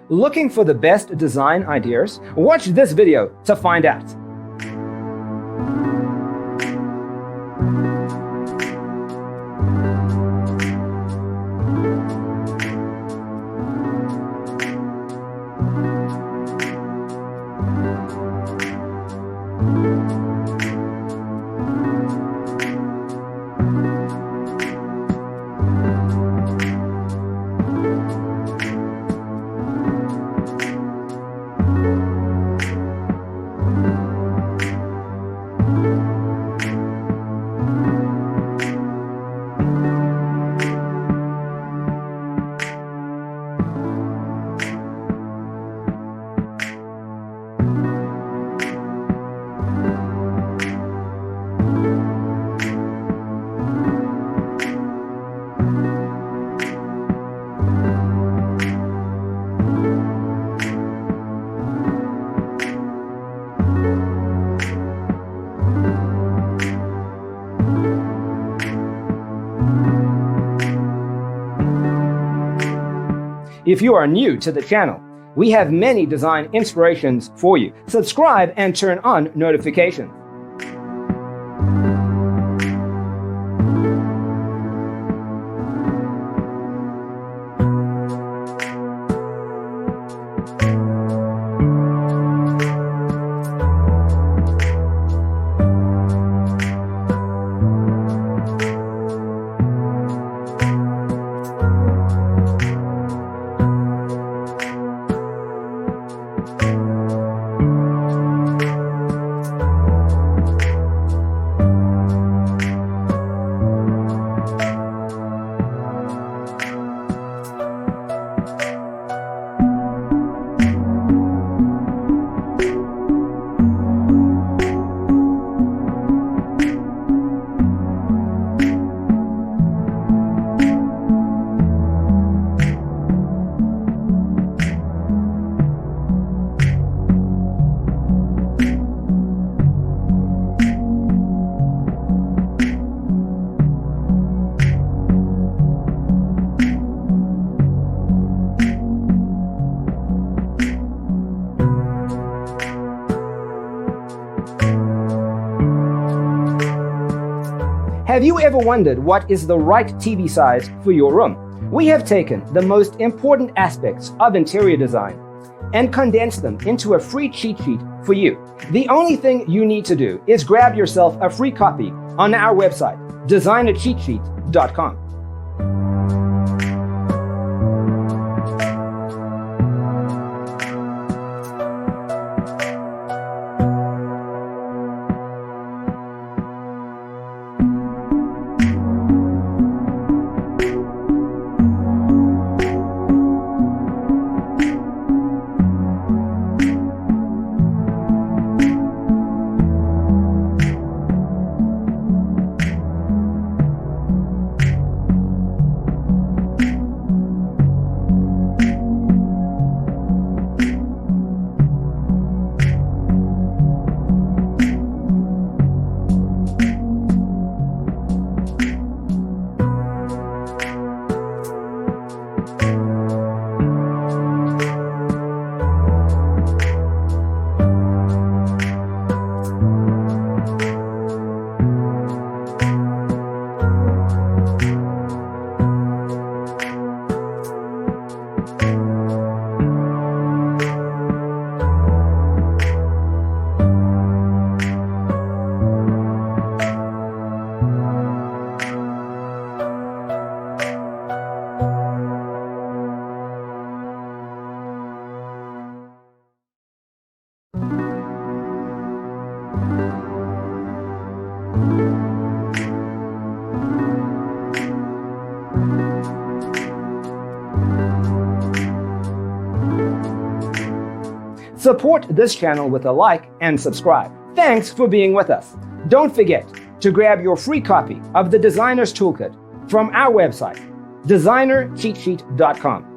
Looking for the best design ideas? Watch this video to find out. If you are new to the channel, we have many design inspirations for you. Subscribe and turn on notifications. Have you ever wondered what is the right TV size for your room? We have taken the most important aspects of interior design and condensed them into a free cheat sheet for you. The only thing you need to do is grab yourself a free copy on our website, designercheatsheet.com. Support this channel with a like and subscribe. Thanks for being with us. Don't forget to grab your free copy of the Designer's Toolkit from our website, designercheatsheet.com.